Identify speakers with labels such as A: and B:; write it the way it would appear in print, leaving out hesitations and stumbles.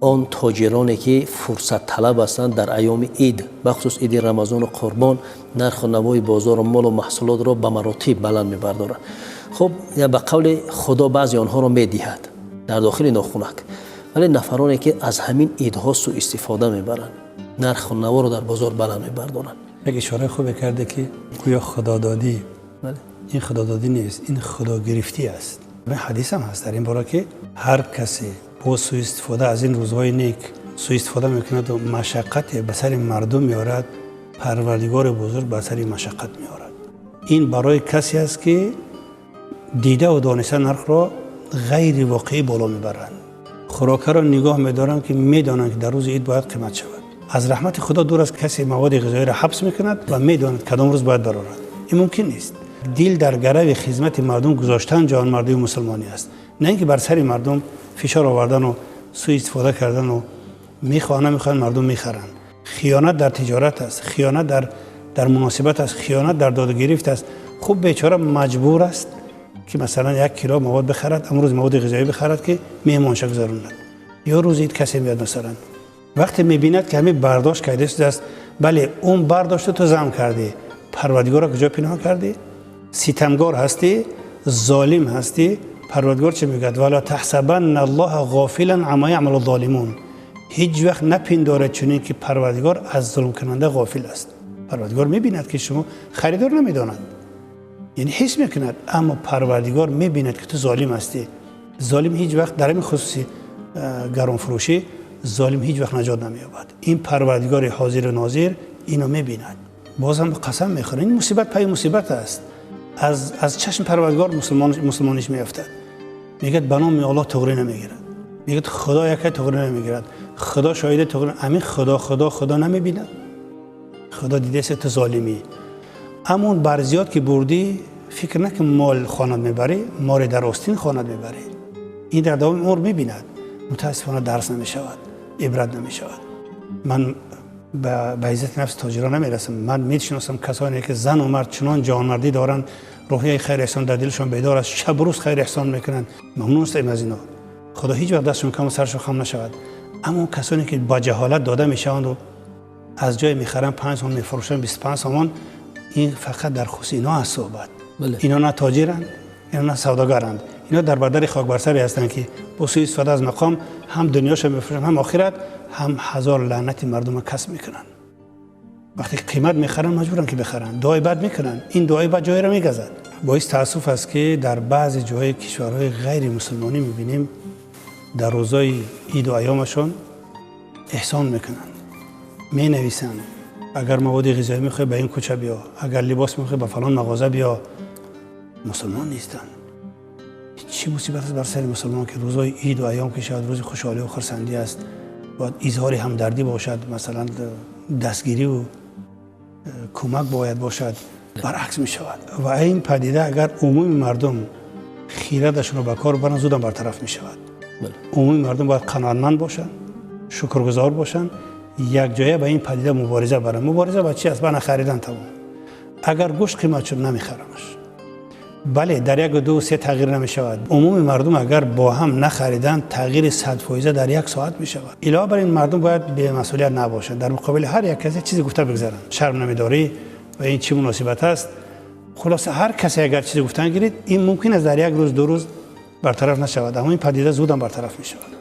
A: آن تاجرانی که فرصت طلب هستند در ایام عید بخصوص عید رمضان و قربان نرخ و نوای بازار و مال و محصولات را به مراتب بلند می‌بردارند. خب یا به قول خدا بعضی آنها را می‌دهد در داخل ناخنک، ولی نفرانی که از همین عیدها سوء استفاده می‌برند نرخ و نوا را در بازار بلند می‌بردارند.
B: یک اشاره خوب کرده که گویا خدادادی، این خدادادی نیست، این خدا گرفتی است. به حدیث هم هست در این باره که هر کسی با سوء استفاده از این روزهای نیک سوء استفاده میکند و مشقت به سر مردم میارد، پروردگار بزرگ به سر مشقت میارد. این برای کسی است که دیده و دانسته نرخ را غیر واقعی بالا میبرند. خوراک را نگاه میدارند که میدانند که در روز عید باید قیمت شود. از رحمت خدا دور است کسی مواد غذایی را حبس میکند و میداند کدام روز باید برآورد. این ممکن نیست. دل در گرو خدمت مردم گذاشتن جوانمردی و مسلمانی است، نه اینکه بر سر مردم فشار آوردن و سوء استفاده کردن و میخوان مردم میخرن. خیانت در تجارت است، خیانت در مناسبت است، خیانت در داد و گرفت است. خب بیچاره مجبور است که مثلا 1 کیلو مواد بخرد، امروز مواد غذایی بخرد که مهمانش گذراند. یا روز عید کسی میاد مثلا وقتی میبیند که همین برداشت کرده است، بله اون برداشت تو زم کردی، پروردگار را کجا پنهان کردی؟ ستمگار هستی، ظالم هستی. پروردگار چه میگه؟ ولا تحسبن الله غافلا عما یعمل الظالمون. هیچ وقت نپندارید چنین که پروردگار از ظلم کننده غافل است. پروردگار میبیند که شما خریدار نمیداند، یعنی حس میکند، اما پروردگار میبیند که تو ظالم هستی. ظالم هیچ وقت در این خصوصی گران فروشی ظالم هیچ وقت نجات نمییابد. این پروردگار حاضر و ناظر اینو میبیند. بازم قسم میخوره این مصیبت پای مصیبت است. از چشم پروردگار مسلمانش میافتد. میگه به نام الله تغری نمیگیرد، میگه خدا یکی تغری نمیگیرد، خدا شاهد تغری. همین خدا نمیبیند؟ خدا دیده است تو ظالمی. اما اون برزیات که بردی فکر نکن مال خواند میبری، مال در آستین خواند میبری. این در دوام عمر میبیند. متاسفانه درس نمیشود، عبرت نمیشود. من به عزت نفس تاجران نمیرسم. من میشناسم کسانی که زن و مرد چنان جوانمردی دارن، روحیه خیر احسان در دلشون بیدار است، شب روز خیر احسان میکنن. ممنون هستم از اینا. خدا هیچ وقت دستشون کم و سرشون خم نشود. اما کسانی که با جهالت داده میشوند و از جای میخرن 5 تومان میفروشن 25 تومان، این فقط در خصوص اینا است صحبت. اینا نه تاجرن، اینا نه سوداگرند. اینا در بدر خاک بر سری هستند که با سوء استفاده از مقام هم دنیاشو میفروشن، هم آخرت، هم هزار لعنت مردم کسب میکنن. وقتی قیمت میخرن مجبورن که بخرن، دعای بد میکنن. این دعای بد جایی را میگذد. باعث تاسف است که در بعضی جاهای کشورهای غیر مسلمانی میبینیم در روزای عید و ایامشون احسان میکنن، مینویسن اگر مواد غذایی میخوای به این کوچه بیا، اگر لباس میخوای به فلان مغازه بیا. مسلمان نیستن. چی مصیبت است بر سر مسلمان که روزای عید و ایام که شاید روز خوشحالی و خرسندی است، باید اظهار همدردی باشد، مثلا دستگیری و کمک باید باشد، برعکس می شود. و این پدیده اگر عموم مردم خیرتشون رو به کار ببرن زودم برطرف می شود. عموم مردم باید قناعتمند باشن، شکرگزار باشن، یک جایه به این پدیده مبارزه برن. مبارزه با چی است؟ با نخریدن تمام. اگر گوشت قیمت شد نمیخرمش. بله در 1 و 2 و 3 تغییر نمی شود. عموم مردم اگر با هم نخریدن تغییر 100% در 1 ساعت می شود. علاوه بر این مردم باید به مسئولیت نباشند، در مقابل هر یک کسی چیزی گفته بگذارن. شرم نمیداری و این چه مناسبت است؟ خلاصه هر کسی اگر چیزی گفتن گیرید، این ممکن است در 1 روز 2 روز برطرف نشود، اما این پدیده زودم برطرف می شود.